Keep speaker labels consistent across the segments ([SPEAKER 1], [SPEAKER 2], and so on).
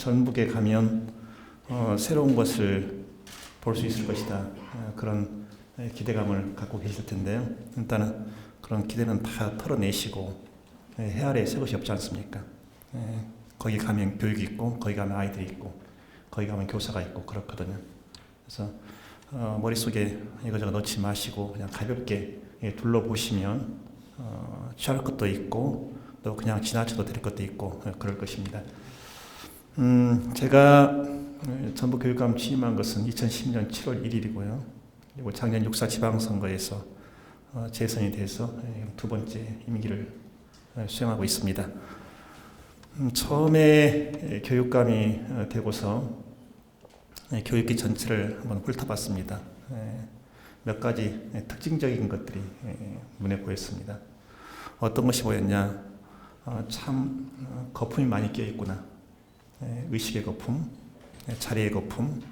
[SPEAKER 1] 전북에 가면 새로운 것을 볼 수 있을 것이다. 그런 기대감을 갖고 계실 텐데요. 일단은 그런 기대는 다 털어내시고 해 아래 새 것이 없지 않습니까? 거기 가면 교육이 있고 거기 가면 아이들이 있고 거기 가면 교사가 있고 그렇거든요. 그래서 머릿속에 이거저거 넣지 마시고 그냥 가볍게 둘러보시면 취할 것도 있고 또 그냥 지나쳐도 될 것도 있고 그럴 것입니다. 제가 전북교육감 취임한 것은 2010년 7월 1일이고요. 그리고 작년 6.4 지방선거에서 재선이 돼서 두 번째 임기를 수행하고 있습니다. 처음에 교육감이 되고서 교육계 전체를 한번 훑어봤습니다. 몇 가지 특징적인 것들이 눈에 보였습니다. 어떤 것이 보였냐? 참 거품이 많이 껴있구나. 의식의 거품, 자리의 거품,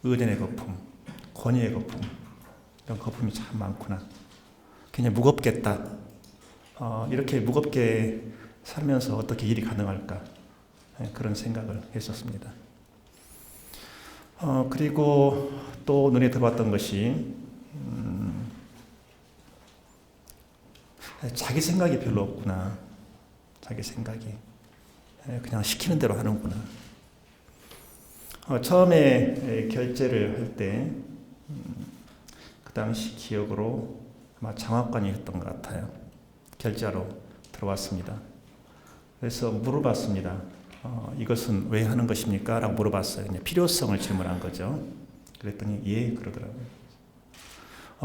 [SPEAKER 1] 의견의 거품, 권위의 거품, 이런 거품이 참 많구나. 그냥 무겁겠다. 이렇게 무겁게 살면서 어떻게 일이 가능할까? 그런 생각을 했었습니다. 그리고 또 눈에 들어왔던 것이 자기 생각이 별로 없구나. 자기 생각이 그냥 시키는 대로 하는구나. 처음에 결제를 할 때 그 당시 기억으로 아마 장학관이었던 것 같아요. 결제하러 들어왔습니다. 그래서 물어봤습니다. 이것은 왜 하는 것입니까? 라고 물어봤어요. 필요성을 질문한 거죠. 그랬더니 예 그러더라고요.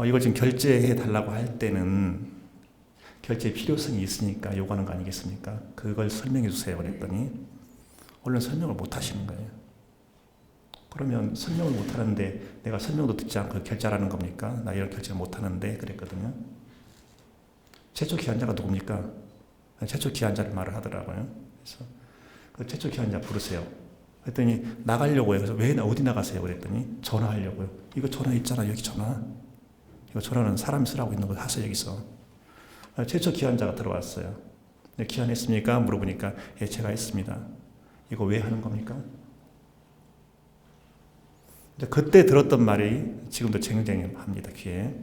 [SPEAKER 1] 이걸 지금 결제해 달라고 할 때는 결제 필요성이 있으니까 요구하는 거 아니겠습니까? 그걸 설명해 주세요. 그랬더니 얼른 설명을 못 하시는 거예요. 그러면 설명을 못 하는데 내가 설명도 듣지 않고 결제하라는 겁니까? 나 이런 결제를 못 하는데 그랬거든요. 최초 기한자가 누굽니까? 최초 기한자를 말을 하더라고요. 그래서 그 최초 기한자 부르세요. 그랬더니 나가려고요. 그래서 왜 어디 나가세요? 그랬더니 전화하려고요. 이거 전화 있잖아. 여기 전화. 이거 전화는 사람이 쓰라고 있는 거 하세요. 여기서. 최초 기한자가 들어왔어요. 기한했습니까? 물어보니까 예, 제가 했습니다. 이거 왜 하는 겁니까? 그때 들었던 말이 지금도 쟁쟁합니다. 귀에.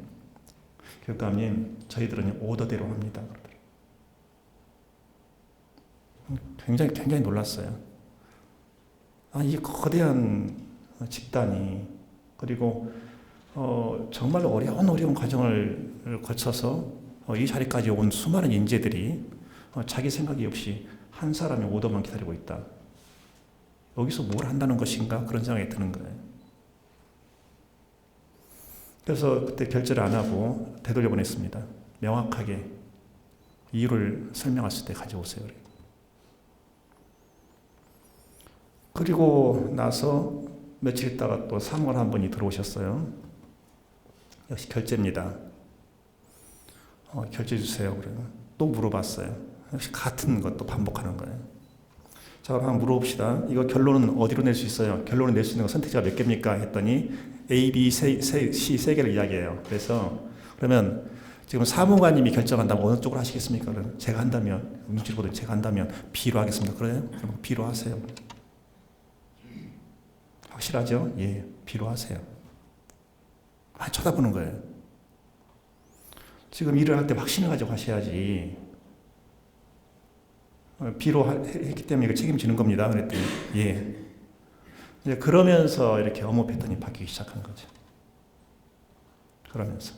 [SPEAKER 1] 교육감님, 저희들은 오더대로 합니다. 굉장히 놀랐어요. 이 거대한 집단이 그리고 정말 어려운 과정을 거쳐서 이 자리까지 온 수많은 인재들이 자기 생각이 없이 한 사람의 오더만 기다리고 있다. 여기서 뭘 한다는 것인가? 그런 생각이 드는 거예요. 그래서 그때 결제를 안 하고 되돌려 보냈습니다. 명확하게 이유를 설명했을 때 가져오세요. 그리고 나서 며칠 있다가 또 사무관 한 분이 들어오셨어요. 역시 결제입니다. 결제 주세요. 그래요. 또 물어봤어요. 역시 같은 것도 반복하는 거예요. 자, 그럼 한번 물어봅시다. 이거 결론은 어디로 낼 수 있어요? 결론을 낼 수 있는 거 선택지가 몇 개입니까? 했더니 A, B, C 세 개를 이야기해요. 그래서 그러면 지금 사무관님이 결정한다면 어느 쪽으로 하시겠습니까? 그러면 제가 한다면 눈치를 보더니 제가 한다면 B로 하겠습니다. 그래요? 그럼 B로 하세요. 확실하죠? 예, B로 하세요. 많이 쳐다보는 거예요. 지금 일을 할 때 확신을 가지고 하셔야지. B로 했기 때문에 이거 책임지는 겁니다. 그랬더니 예. 이제 그러면서 이렇게 업무 패턴이 바뀌기 시작한 거죠. 그러면서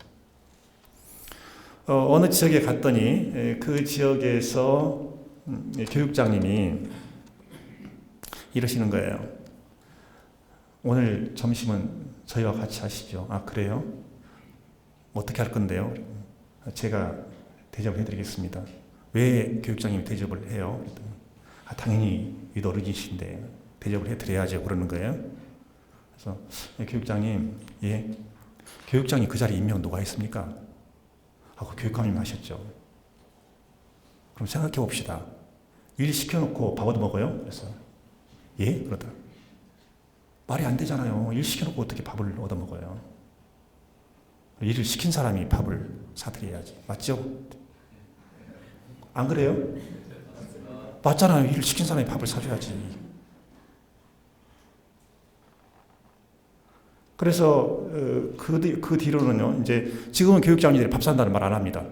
[SPEAKER 1] 어느 지역에 갔더니 그 지역에서 교육장님이 이러시는 거예요. 오늘 점심은 저희와 같이 하시죠. 아 그래요? 어떻게 할 건데요? 제가 대접을 해드리겠습니다. 왜 교육장님이 대접을 해요? 당연히 위도 어르신이신데 대접을 해드려야죠. 그러는 거예요. 그래서 교육장님, 예, 교육장이 그 자리에 임명 누가 했습니까? 그 교육감님이 하셨죠. 그럼 생각해 봅시다. 일 시켜놓고 밥 얻어 먹어요? 그래서 예? 그러더라. 말이 안 되잖아요. 일 시켜놓고 어떻게 밥을 얻어 먹어요? 일을 시킨 사람이 밥을 사드려야지. 맞죠? 안 그래요? 맞잖아요. 일을 시킨 사람이 밥을 사줘야지. 그래서 그 뒤로는요, 이제 지금은 교육장님들이 밥 산다는 말 안 합니다.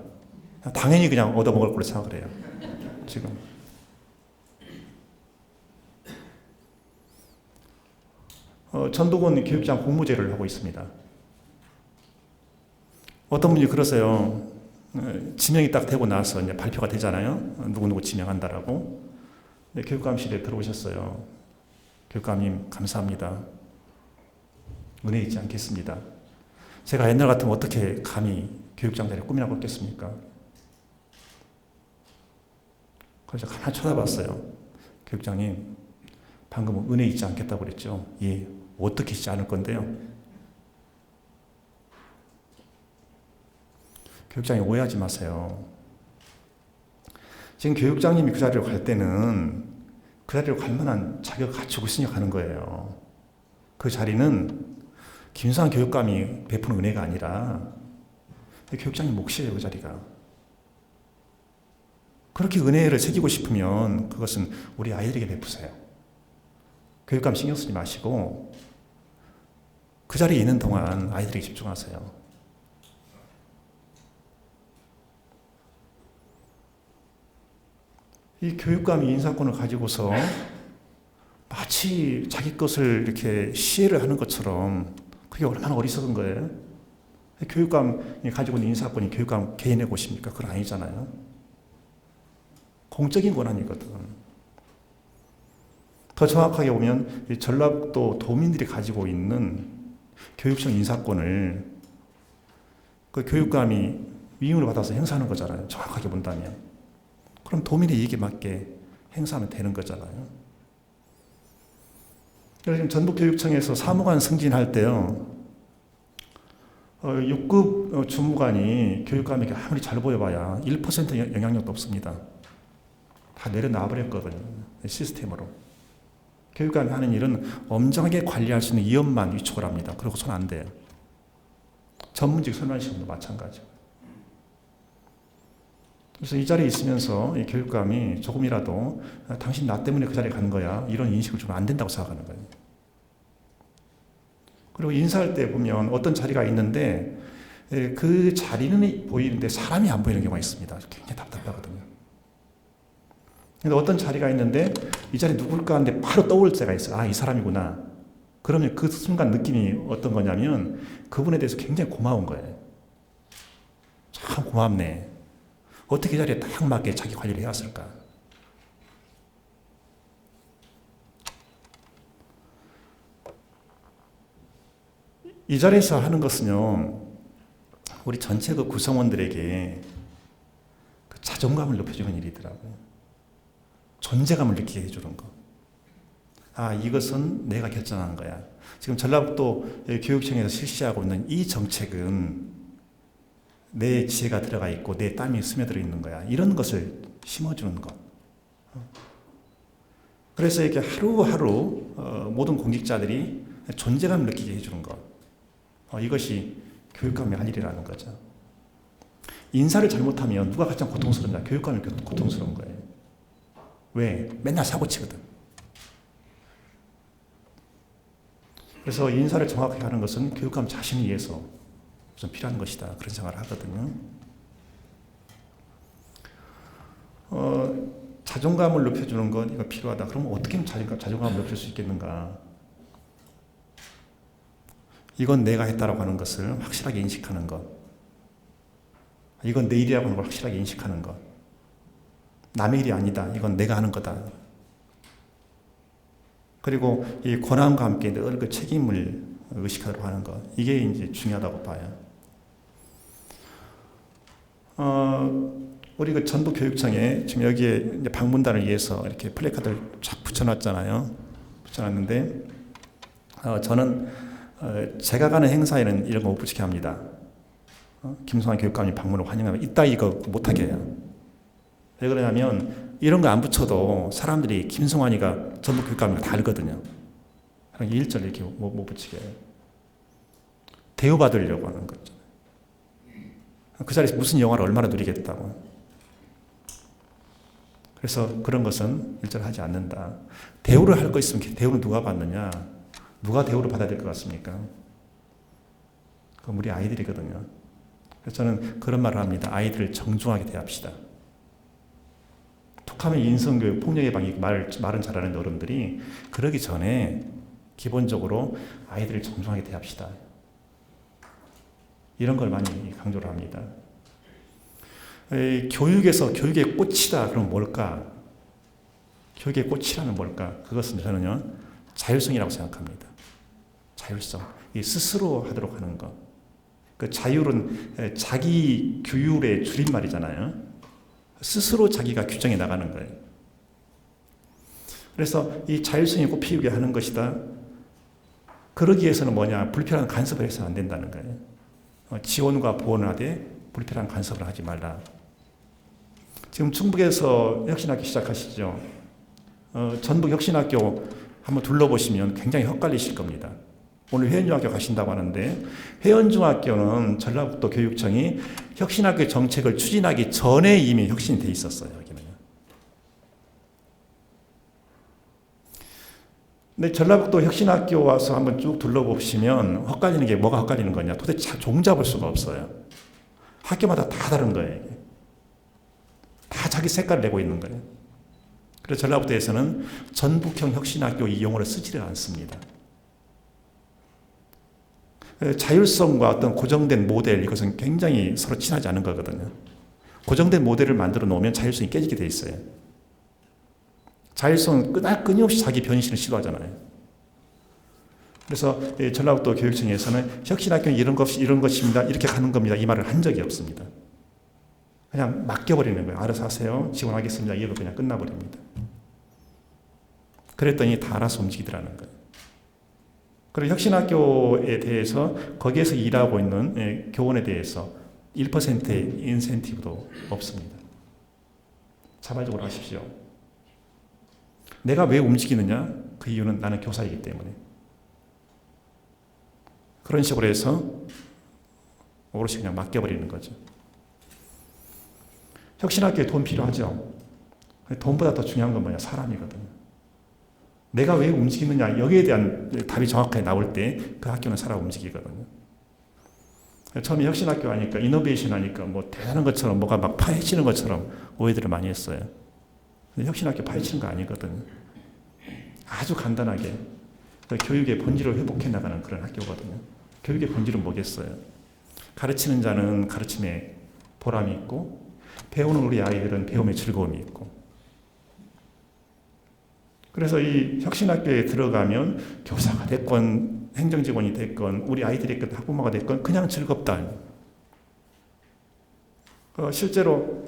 [SPEAKER 1] 당연히 그냥 얻어먹을 걸로 생각을 해요. 지금. 전북은 교육장 공무제를 하고 있습니다. 어떤 분이 그러세요. 지명이 딱 되고 나서 이제 발표가 되잖아요. 누구누구 지명한다라고. 근데 교육감실에 들어오셨어요. 교육감님, 감사합니다. 은혜 있지 않겠습니다. 제가 옛날 같으면 어떻게 감히 교육장 자리에 꿈이라고 했겠습니까? 그래서 가만히 쳐다봤어요. 교육장님, 방금 은혜 있지 않겠다고 그랬죠? 예, 어떻게 있지 않을 건데요. 교육장이 오해하지 마세요. 지금 교육장님이 그 자리로 갈 때는 그 자리로 갈 만한 자격을 갖추고 있으니까 가는 거예요. 그 자리는 김수환 교육감이 베푸는 은혜가 아니라 교육장님 몫이에요, 그 자리가. 그렇게 은혜를 새기고 싶으면 그것은 우리 아이들에게 베푸세요. 교육감 신경 쓰지 마시고 그 자리에 있는 동안 아이들에게 집중하세요. 이 교육감이 인사권을 가지고서 마치 자기 것을 이렇게 시혜를 하는 것처럼 그게 얼마나 어리석은 거예요. 교육감이 가지고 있는 인사권이 교육감 개인의 것입니까? 그건 아니잖아요. 공적인 권한이거든. 더 정확하게 보면 전라북도 도민들이 가지고 있는 교육청 인사권을 그 교육감이 위임을 받아서 행사하는 거잖아요. 정확하게 본다면. 그럼 도민의 이익에 맞게 행사하면 되는 거잖아요. 그래서 지금 전북교육청에서 사무관 승진할 때요, 6급 주무관이 교육감에게 아무리 잘 보여봐야 1% 영향력도 없습니다. 다 내려놔 버렸거든요. 시스템으로. 교육감이 하는 일은 엄정하게 관리할 수 있는 위원만 위촉을 합니다. 그리고 손 안 대요. 전문직 설만 시험도 마찬가지고. 그래서 이 자리에 있으면서 이 교육감이 조금이라도 당신 나 때문에 그 자리에 간 거야, 이런 인식을 주면 안 된다고 생각하는 거예요. 그리고 인사할 때 보면 어떤 자리가 있는데 그 자리는 보이는데 사람이 안 보이는 경우가 있습니다. 굉장히 답답하거든요. 근데 어떤 자리가 있는데 이 자리 누굴까 하는데 바로 떠올 때가 있어요. 아, 이 사람이구나. 그러면 그 순간 느낌이 어떤 거냐면 그분에 대해서 굉장히 고마운 거예요. 참 고맙네. 어떻게 이 자리에 딱 맞게 자기 관리를 해왔을까? 이 자리에서 하는 것은요, 우리 전체 그 구성원들에게 그 자존감을 높여주는 일이더라고요. 존재감을 느끼게 해주는 거. 아, 이것은 내가 결정한 거야. 지금 전라북도 교육청에서 실시하고 있는 이 정책은 내 지혜가 들어가 있고 내 땀이 스며들어 있는 거야. 이런 것을 심어주는 것. 그래서 이렇게 하루하루 모든 공직자들이 존재감을 느끼게 해주는 것. 이것이 교육감의 할 일이라는 거죠. 인사를 잘못하면 누가 가장 고통스럽냐? 교육감이 고통스러운 거예요. 왜? 맨날 사고치거든. 그래서 인사를 정확하게 하는 것은 교육감 자신을 위해서 좀 필요한 것이다. 그런 생각을 하거든요. 자존감을 높여주는 건 이거 필요하다. 그러면 어떻게 하면 자존감을 높일 수 있겠는가? 이건 내가 했다라고 하는 것을 확실하게 인식하는 것. 이건 내 일이라고 하는 걸 확실하게 인식하는 것. 남의 일이 아니다. 이건 내가 하는 거다. 그리고 이 권한과 함께 늘 그 책임을 의식하도록 하는 것. 이게 이제 중요하다고 봐요. 우리 그 전북교육청에 지금 여기에 이제 방문단을 위해서 이렇게 플래카드를 쫙 붙여놨잖아요. 붙여놨는데, 저는 제가 가는 행사에는 이런 거 못 붙이게 합니다. 김성환 교육감이 방문을 환영하면 이따 이거 못하게 해요. 왜 그러냐면 이런 거 안 붙여도 사람들이 김성환이가 전북교육감을 다 알거든요. 일절 이렇게 못 붙이게 해요. 대우받으려고 하는 거죠. 그 자리에서 무슨 영화를 얼마나 누리겠다고. 그래서 그런 것은 일절 하지 않는다. 대우를 할 거 있으면 대우는 누가 받느냐? 누가 대우를 받아야 될 것 같습니까? 그건 우리 아이들이거든요. 그래서 저는 그런 말을 합니다. 아이들을 정중하게 대합시다. 툭하면 인성교육, 폭력의 방식 말은 잘하는 어른들이 그러기 전에 기본적으로 아이들을 정중하게 대합시다. 이런 걸 많이 강조를 합니다. 교육에서 교육의 꽃이다. 그럼 뭘까? 교육의 꽃이라는 뭘까? 그것은 저는요, 자율성이라고 생각합니다. 자율성. 이 스스로 하도록 하는 것. 그 자율은 자기 규율의 줄임말이잖아요. 스스로 자기가 규정해 나가는 거예요. 그래서 이 자율성이 꽃피우게 하는 것이다. 그러기 위해서는 뭐냐? 불필요한 간섭을 해서는 안 된다는 거예요. 지원과 보원을 하되 불필요한 간섭을 하지 말라. 지금 충북에서 혁신학교 시작하시죠. 전북 혁신학교 한번 둘러보시면 굉장히 헛갈리실 겁니다. 오늘 회원중학교 가신다고 하는데 회원중학교는 전라북도 교육청이 혁신학교 정책을 추진하기 전에 이미 혁신이 돼 있었어요. 여기는요. 근데 전라북도 혁신학교 와서 한번 쭉 둘러보시면 헛갈리는 게 뭐가 헛갈리는 거냐? 도대체 종잡을 수가 없어요. 학교마다 다 다른 거예요. 다 자기 색깔을 내고 있는 거예요. 그래서 전라북도에서는 전북형 혁신학교 이 용어를 쓰지를 않습니다. 자율성과 어떤 고정된 모델, 이것은 굉장히 서로 친하지 않은 거거든요. 고정된 모델을 만들어 놓으면 자율성이 깨지게 돼 있어요. 자율성은 끊임없이 자기 변신을 시도하잖아요. 그래서 전라북도 교육청에서는 혁신학교는 이런 것입니다. 이렇게 가는 겁니다. 이 말을 한 적이 없습니다. 그냥 맡겨버리는 거예요. 알아서 하세요. 지원하겠습니다. 이걸로 그냥 끝나버립니다. 그랬더니 다 알아서 움직이더라는 거예요. 그리고 혁신학교에 대해서 거기에서 일하고 있는 교원에 대해서 1%의 인센티브도 없습니다. 자발적으로 하십시오. 내가 왜 움직이느냐? 그 이유는 나는 교사이기 때문에. 그런 식으로 해서 오롯이 그냥 맡겨버리는 거죠. 혁신학교에 돈 필요하죠. 돈보다 더 중요한 건 뭐냐? 사람이거든요. 내가 왜 움직이느냐? 여기에 대한 답이 정확하게 나올 때 그 학교는 살아 움직이거든요. 처음에 혁신학교 하니까 이노베이션 하니까 뭐 대단한 것처럼 뭐가 막 파헤치는 것처럼 오해들을 많이 했어요. 근데 혁신학교 파헤치는 거 아니거든요. 아주 간단하게 교육의 본질을 회복해 나가는 그런 학교거든요. 교육의 본질은 뭐겠어요? 가르치는 자는 가르침에 보람이 있고 배우는 우리 아이들은 배움에 즐거움이 있고, 그래서 이 혁신학교에 들어가면 교사가 됐건 행정직원이 됐건 우리 아이들이 됐건 학부모가 됐건 그냥 즐겁다. 실제로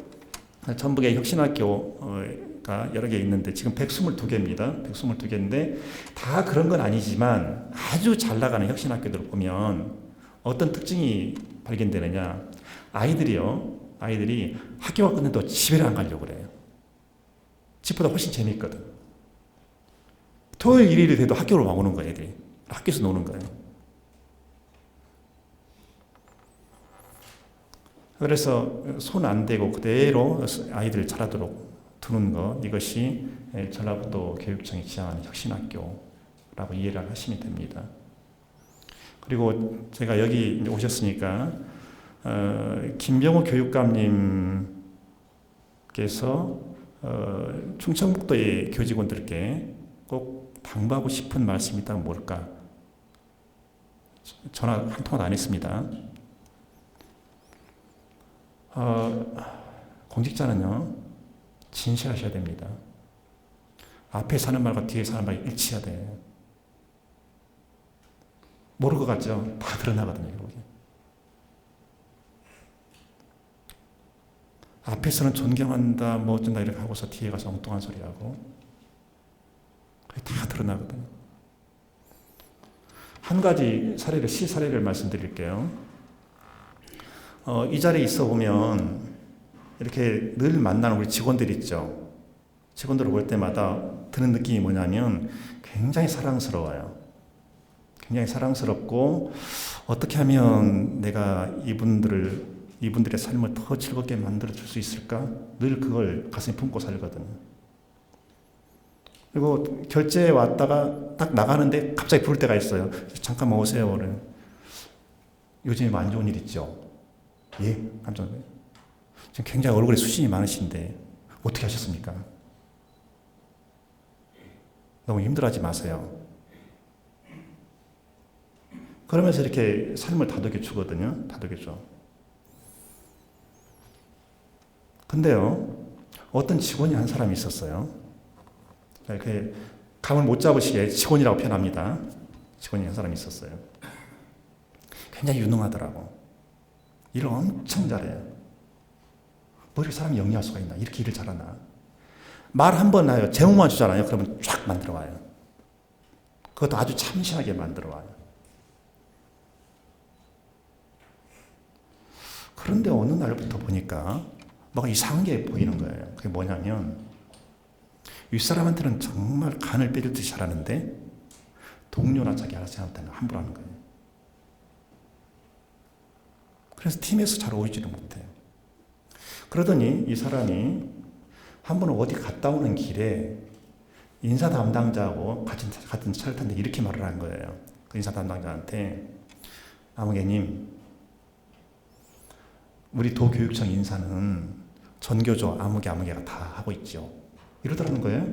[SPEAKER 1] 전북에 혁신학교가 여러 개 있는데 지금 122개입니다. 122개인데 다 그런 건 아니지만 아주 잘 나가는 혁신학교들을 보면 어떤 특징이 발견되느냐. 아이들이 학교가 끝나도 집에 안 가려고 그래요. 집보다 훨씬 재미있거든. 토요일, 일요일이 돼도 학교로 와오는 거예요, 애들이. 학교에서 노는 거예요. 그래서 손 안 대고 그대로 아이들 잘하도록 두는 것, 이것이 전라북도 교육청이 지향하는 혁신학교라고 이해를 하시면 됩니다. 그리고 제가 여기 오셨으니까 김병호 교육감님께서 충청북도의 교직원들께 꼭 당부하고 싶은 말씀이 있다면 뭘까? 전화 한 통화도 안 했습니다. 공직자는요, 진실하셔야 됩니다. 앞에 사는 말과 뒤에 사는 말이 일치해야 돼요. 모를 것 같죠? 다 드러나거든요. 앞에서는 존경한다, 뭐 어쩐다 이렇게 하고서 뒤에 가서 엉뚱한 소리 하고 다 드러나거든요. 한 가지 사례를, 시사례를 말씀드릴게요. 이 자리에 있어 보면 이렇게 늘 만나는 우리 직원들 있죠. 직원들을 볼 때마다 드는 느낌이 뭐냐면 굉장히 사랑스러워요. 굉장히 사랑스럽고 어떻게 하면 내가 이분들의 삶을 더 즐겁게 만들어 줄 수 있을까? 늘 그걸 가슴에 품고 살거든요. 그리고 결제에 왔다가 딱 나가는데 갑자기 부를 때가 있어요. 잠깐만 오세요. 요즘에 뭐 안 좋은 일 있죠? 예? 깜짝 놀라요. 지금 굉장히 얼굴에 수신이 많으신데 어떻게 하셨습니까? 너무 힘들어하지 마세요. 그러면서 이렇게 삶을 다독여 주거든요. 다독여 줘. 근데요, 어떤 직원이 한 사람이 있었어요. 이렇게 감을 못 잡으시게 직원이라고 표현합니다. 직원이 한 사람이 있었어요. 굉장히 유능하더라고. 일을 엄청 잘해요. 뭐 이렇게 사람이 영리할 수가 있나? 이렇게 일을 잘하나? 말 한 번 해요. 제목만 주잖아요. 그러면 쫙 만들어 와요. 그것도 아주 참신하게 만들어 와요. 그런데 어느 날부터 보니까 뭐가 이상한 게 보이는 거예요. 그게 뭐냐면 윗사람한테는 정말 간을 빼주듯이 잘하는데 동료나 자기 아저씨한테는 함부로 하는 거예요. 그래서 팀에서 잘 어울리지도 못해요. 그러더니 이 사람이 한 번은 어디 갔다 오는 길에 인사 담당자하고 같은 차를 탔는데 이렇게 말을 한 거예요. 그 인사 담당자한테 아무개님, 우리 도교육청 인사는 전교조 아무개가 다 하고 있죠. 이러더라는 거예요.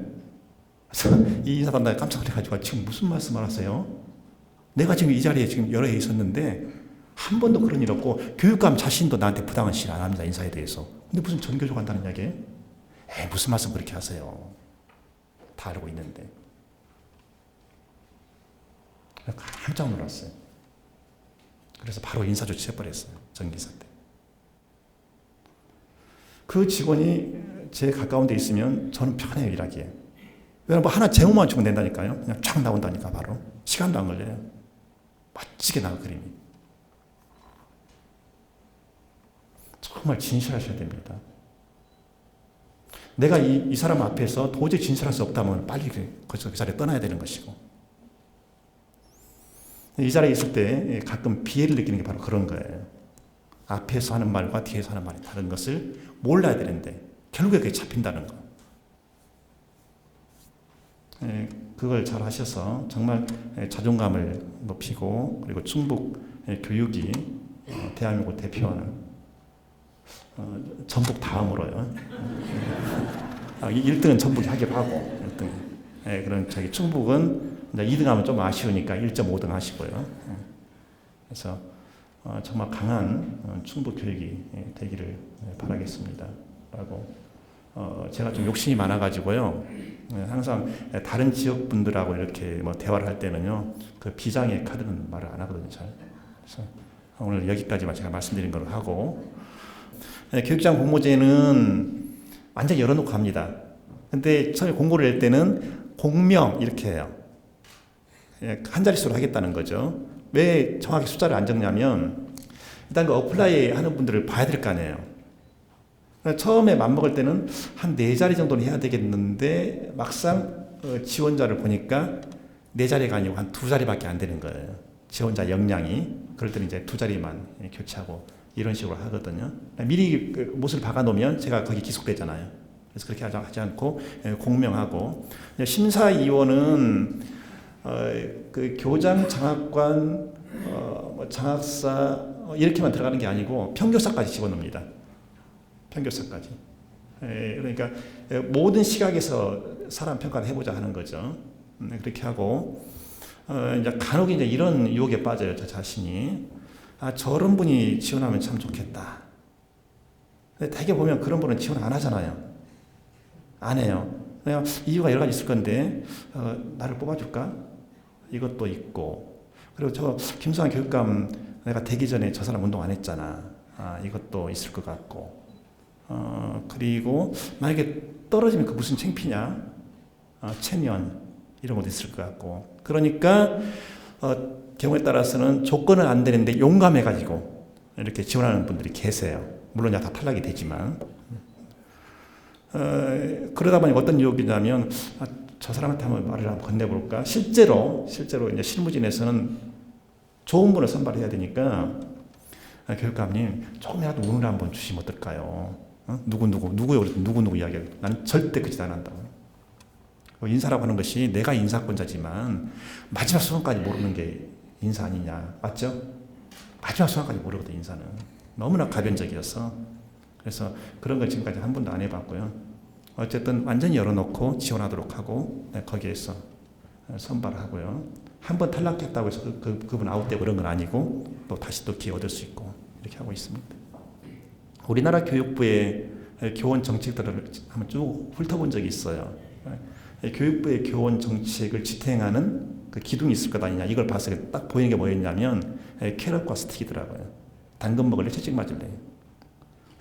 [SPEAKER 1] 그래서 이 인사 담당자가 깜짝 놀라가지고 지금 무슨 말씀을 하세요? 내가 지금 이 자리에 지금 여러 해 있었는데 한 번도 그런 일 없고 교육감 자신도 나한테 부당한 실 안 합니다. 인사에 대해서. 근데 무슨 전교조 간다는 이야기예요? 에이, 무슨 말씀 그렇게 하세요? 다 알고 있는데. 깜짝 놀랐어요. 그래서 바로 인사 조치해버렸어요. 전기사 때. 그 직원이 제 가까운 데 있으면 저는 편해요, 일하기에. 왜냐면 뭐 하나 제목만 주면 된다니까요. 그냥 쫙 나온다니까, 바로. 시간도 안 걸려요. 멋지게 나와, 그림이. 정말 진실하셔야 됩니다. 내가 이 사람 앞에서 도저히 진실할 수 없다면 빨리 그 자리에 떠나야 되는 것이고. 이 자리에 있을 때 가끔 비애를 느끼는 게 바로 그런 거예요. 앞에서 하는 말과 뒤에서 하는 말이 다른 것을 몰라야 되는데 결국에 그게 잡힌다는 거. 그걸 잘 하셔서 정말 자존감을 높이고 그리고 충북 교육이 대한민국을 대표하는 전북 다음으로요. 1등은 전북이 하기로 하고 1등. 그런 저기 충북은 이제 2등하면 좀 아쉬우니까 1.5등 하시고요. 그래서 정말 강한 충북 교육이 되기를 바라겠습니다. 라고 제가 좀 욕심이 많아가지고요. 항상 다른 지역 분들하고 이렇게 뭐 대화를 할 때는요, 그 비장의 카드는 말을 안 하거든요. 잘. 그래서 오늘 여기까지만 제가 말씀드린 걸로 하고. 교육장 공모제는 완전히 열어놓고 합니다. 근데 처음에 공고를 낼 때는 공명 이렇게 해요. 한 자릿수로 하겠다는 거죠. 왜 정확히 숫자를 안 적냐면 일단 그 어플라이 하는 분들을 봐야 될 거 아니에요. 처음에 맘먹을 때는 한 4자리 정도는 해야 되겠는데 막상 지원자를 보니까 4자리가 아니고 한 2자리밖에 안 되는 거예요. 지원자 역량이. 그럴 때는 이제 2자리만 교체하고 이런 식으로 하거든요. 미리 그 못을 박아놓으면 제가 거기 기속되잖아요. 그래서 그렇게 하지 않고 공명하고 심사위원은 그 교장, 장학관, 장학사 이렇게만 들어가는 게 아니고 평교사까지 집어넣습니다. 평교사까지. 그러니까 모든 시각에서 사람 평가를 해보자 하는 거죠. 그렇게 하고 이제 간혹 이제 이런 유혹에 빠져요. 저 자신이. 저런 분이 지원하면 참 좋겠다. 근데 대개 보면 그런 분은 지원 안 하잖아요. 안 해요. 그냥 이유가 여러 가지 있을 건데 나를 뽑아줄까? 이것도 있고. 그리고 저 김수환 교육감 내가 되기 전에 저 사람 운동 안 했잖아. 이것도 있을 것 같고. 그리고 만약에 떨어지면 그 무슨 창피냐? 체면 이런 것도 있을 것 같고. 그러니까 경우에 따라서는 조건은 안 되는데 용감해가지고 이렇게 지원하는 분들이 계세요. 물론 다 탈락이 되지만. 그러다 보니 어떤 유혹이냐면 저 사람한테 한번 말을 한번 건네볼까? 실제로 이제 실무진에서는 좋은 분을 선발해야 되니까 교육감님 조금이라도 운을 한번 주시면 어떨까요? 누구 이야기하고 난 절대 그 짓 안 한다고. 인사라고 하는 것이 내가 인사권자지만 마지막 순간까지 모르는 게 인사 아니냐. 맞죠? 마지막 순간까지 모르거든, 인사는. 너무나 가변적이어서. 그래서 그런 걸 지금까지 한 번도 안 해봤고요. 어쨌든 완전히 열어놓고 지원하도록 하고, 거기에서 선발하고요. 한 번 탈락했다고 해서 그분 아웃되고 그런 건 아니고, 또 다시 또 기회 얻을 수 있고, 이렇게 하고 있습니다. 우리나라 교육부의 교원 정책들을 한번 쭉 훑어본 적이 있어요. 교육부의 교원 정책을 지탱하는 그 기둥이 있을 것 아니냐, 이걸 봤을 때 딱 보이는 게 뭐였냐면 캐럿과 스틱이더라고요. 당근 먹을래, 채찍 맞을래.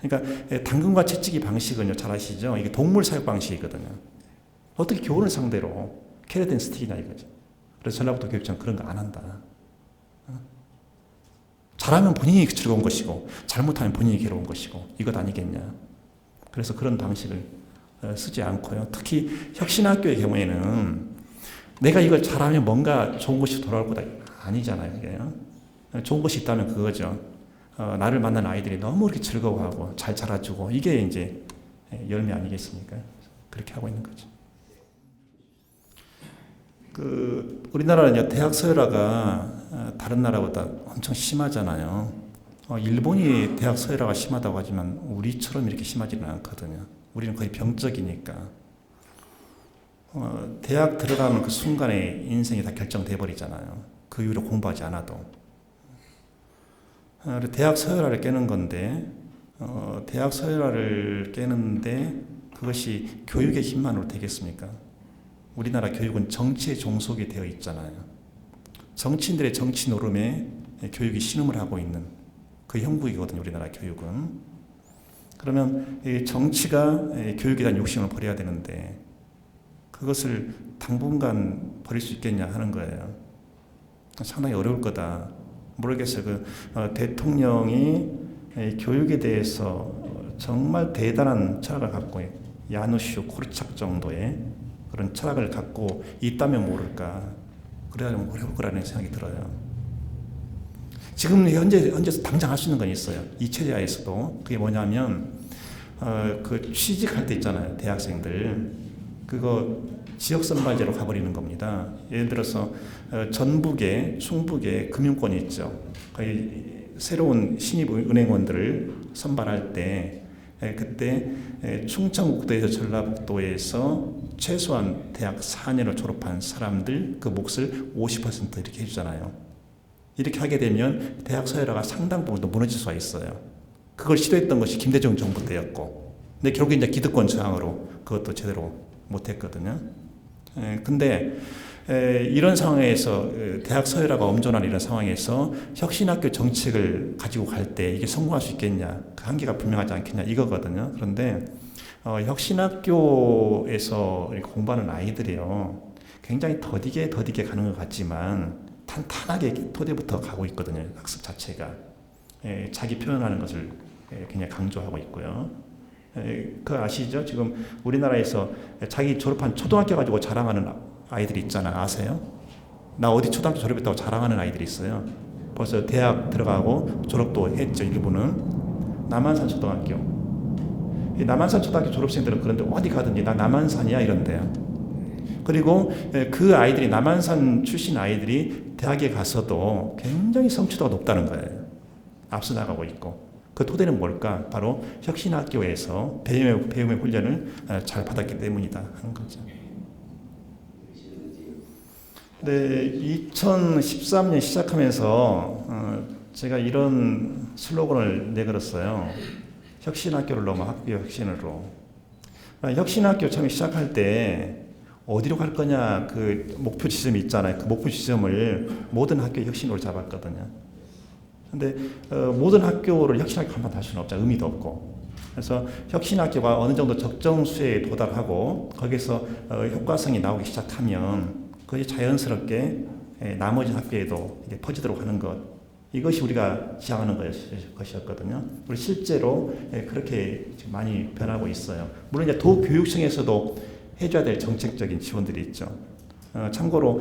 [SPEAKER 1] 그러니까 당근과 채찍이 방식은요, 잘 아시죠? 이게 동물 사육 방식이거든요. 어떻게 교원을 상대로 캐럿 앤 스틱이냐 이거죠. 그래서 전라북도 교육청 그런 거 안 한다. 잘하면 본인이 즐거운 것이고 잘못하면 본인이 괴로운 것이고 이것 아니겠냐. 그래서 그런 방식을 쓰지 않고요. 특히 혁신학교의 경우에는 내가 이걸 잘하면 뭔가 좋은 것이 돌아올 거다. 아니잖아요. 이게. 좋은 것이 있다면 그거죠. 나를 만난 아이들이 너무 이렇게 즐거워하고 잘 자라주고 이게 이제 열매 아니겠습니까? 그렇게 하고 있는 거죠. 우리나라는 대학 서열화가 다른 나라보다 엄청 심하잖아요. 일본이 대학 서열화가 심하다고 하지만 우리처럼 이렇게 심하지는 않거든요. 우리는 거의 병적이니까. 대학 들어가면 그 순간에 인생이 다 결정돼 버리잖아요. 그 이후로 공부하지 않아도. 대학 서열화를 깨는 건데, 대학 서열화를 깨는데 그것이 교육의 힘만으로 되겠습니까? 우리나라 교육은 정치에 종속이 되어 있잖아요. 정치인들의 정치 노름에 교육이 신음을 하고 있는 그 형국이거든요. 우리나라 교육은. 그러면 정치가 교육에 대한 욕심을 버려야 되는데 그것을 당분간 버릴 수 있겠냐 하는 거예요. 상당히 어려울 거다. 모르겠어요. 대통령이 교육에 대해서 정말 대단한 철학을 갖고 야누슈 코르착 정도의 그런 철학을 갖고 있다면 모를까. 그래야 어려울 거라는 생각이 들어요. 지금 현재 당장 할 수 있는 건 있어요. 이 체제하에서도. 그게 뭐냐면 그 취직할 때 있잖아요. 대학생들. 그거 지역 선발제로 가버리는 겁니다. 예를 들어서 전북에 충북에 금융권이 있죠. 거의 새로운 신입 은행원들을 선발할 때 그때 충청북도에서 전라북도에서 최소한 대학 4년을 졸업한 사람들 그 몫을 50% 이렇게 해주잖아요. 이렇게 하게 되면 대학 서열화가 상당 부분 더 무너질 수가 있어요. 그걸 시도했던 것이 김대중 정부 때였고, 근데 결국 이제 기득권 저항으로 그것도 제대로 못했거든요. 근데 이런 상황에서 대학 서열화가 엄존한 이런 상황에서 혁신학교 정책을 가지고 갈 때 이게 성공할 수 있겠냐, 그 한계가 분명하지 않겠냐 이거거든요. 그런데 혁신학교에서 공부하는 아이들이요, 굉장히 더디게 가는 것 같지만 탄탄하게 토대부터 가고 있거든요. 학습 자체가 자기 표현하는 것을 굉장히 강조하고 있고요. 그거 아시죠? 지금 우리나라에서 자기 졸업한 초등학교 가지고 자랑하는 아이들이 있잖아요. 아세요? 나 어디 초등학교 졸업했다고 자랑하는 아이들이 있어요. 벌써 대학 들어가고 졸업도 했죠. 일부는. 남한산 초등학교. 남한산 초등학교 졸업생들은 그런데 어디 가든지 나 남한산이야 이런데요. 그리고 그 아이들이 남한산 출신 아이들이 대학에 가서도 굉장히 성취도가 높다는 거예요. 앞서 나가고 있고. 그 토대는 뭘까? 바로 혁신학교에서 배움의 훈련을 잘 받았기 때문이다 하는 거죠. 네, 2013년 시작하면서 제가 이런 슬로건을 내걸었어요. 혁신학교를 넘어 학교 혁신으로. 혁신학교 처음에 시작할 때 어디로 갈 거냐 그 목표 지점이 있잖아요. 그 목표 지점을 모든 학교 혁신으로 잡았거든요. 근데 모든 학교를 혁신학교 한번 할 수는 없죠. 의미도 없고. 그래서 혁신학교가 어느 정도 적정 수에 도달하고 거기서 효과성이 나오기 시작하면 그것이 자연스럽게 나머지 학교에도 이제 퍼지도록 하는 것. 이것이 우리가 지향하는 것이었거든요. 그리고 실제로 그렇게 많이 변하고 있어요. 물론 이제 도교육청에서도 해줘야 될 정책적인 지원들이 있죠. 참고로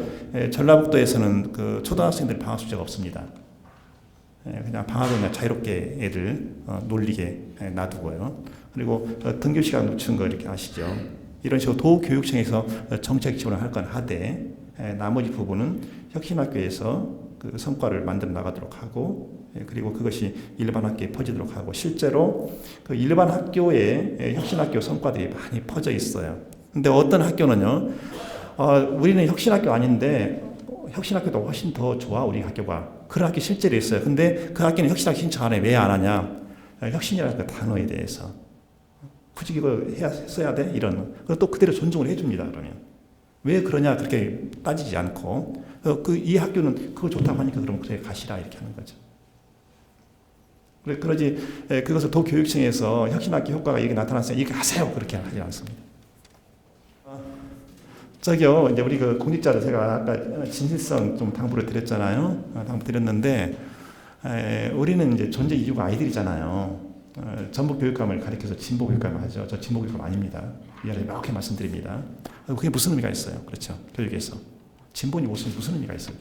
[SPEAKER 1] 전라북도에서는 그 초등학생들 방학 숙제가 없습니다. 그냥 방학은 그냥 자유롭게 애들 놀리게 놔두고요. 그리고 등교 시간 놓치는 거 이렇게 아시죠? 이런 식으로 도교육청에서 정책 지원을 할 건 하되 나머지 부분은 혁신학교에서 그 성과를 만들어 나가도록 하고 그리고 그것이 일반 학교에 퍼지도록 하고 실제로 그 일반 학교에 혁신학교 성과들이 많이 퍼져 있어요. 근데 어떤 학교는요, 우리는 혁신학교 아닌데 혁신학교도 훨씬 더 좋아 우리 학교가. 그런 학교 실제로 있어요. 근데 그 학교는 혁신학교 신청 안 해. 왜 안 하냐? 혁신이라는 그 단어에 대해서 굳이 이거 써야 돼? 이런. 또 그대로 존중을 해줍니다. 그러면 왜 그러냐 그렇게 따지지 않고 이 학교는 그거 좋다고 하니까 그럼 그래 가시라 이렇게 하는 거죠. 그러지 그것을 도교육청에서 혁신학교 효과가 이게 나타났어요. 이렇게 하세요. 그렇게 하지 않습니다. 저기요, 이제 우리 그 공직자들 제가 아까 진실성 좀 당부를 드렸잖아요. 당부 드렸는데, 우리는 이제 존재 이유가 아이들이잖아요. 전북 교육감을 가리켜서 진보 교육감을 하죠. 저 진보 교육감 아닙니다. 미안해, 명확히 말씀드립니다. 그게 무슨 의미가 있어요? 그렇죠. 교육에서. 진보니 무슨 의미가 있어요?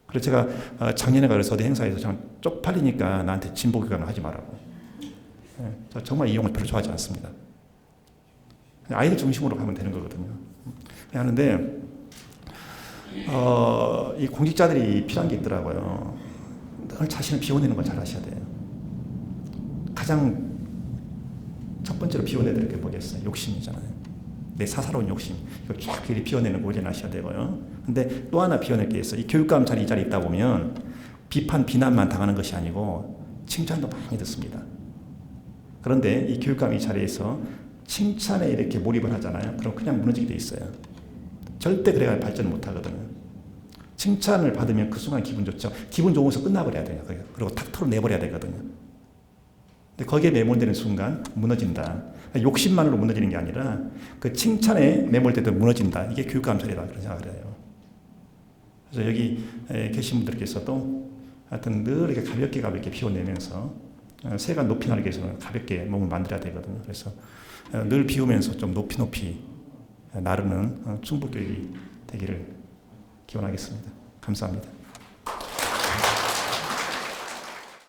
[SPEAKER 1] 그래서 제가 작년에 그래서 어디 행사에서 좀 쪽팔리니까 나한테 진보 교육감을 하지 말라고. 저 정말 이 용어 별로 좋아하지 않습니다. 아이들 중심으로 가면 되는 거거든요. 하는데 이 공직자들이 필요한 게 있더라고요. 늘 자신을 비워내는 걸 잘 하셔야 돼요. 가장 첫 번째로 비워내야 될 게 뭐겠어요? 욕심이잖아요. 내 사사로운 욕심. 이걸 쫙 비워내는 걸 훈련하셔야 되고요. 근데 또 하나 비워낼 게 있어요. 이 교육감 자리 이 자리에 있다 보면 비난만 당하는 것이 아니고 칭찬도 많이 듣습니다. 그런데 이 교육감 이 자리에서 칭찬에 이렇게 몰입을 하잖아요. 그럼 그냥 무너지게 돼 있어요. 절대 그래야 발전을 못 하거든요. 칭찬을 받으면 그 순간 기분 좋죠. 기분 좋으면서 끝나버려야 돼요. 그리고 탁 털어내버려야 되거든요. 근데 거기에 매몰되는 순간 무너진다. 욕심만으로 무너지는 게 아니라 그 칭찬에 매몰되도 무너진다. 이게 교육감 자리다. 그런 생각을 해요. 그래서 여기 계신 분들께서도 하여튼 늘 이렇게 가볍게 비워내면서 새가 높이 날기 위해서는 가볍게 몸을 만들어야 되거든요. 그래서 늘 비우면서 좀 높이 나르는 충북교육이 되기를 기원하겠습니다. 감사합니다.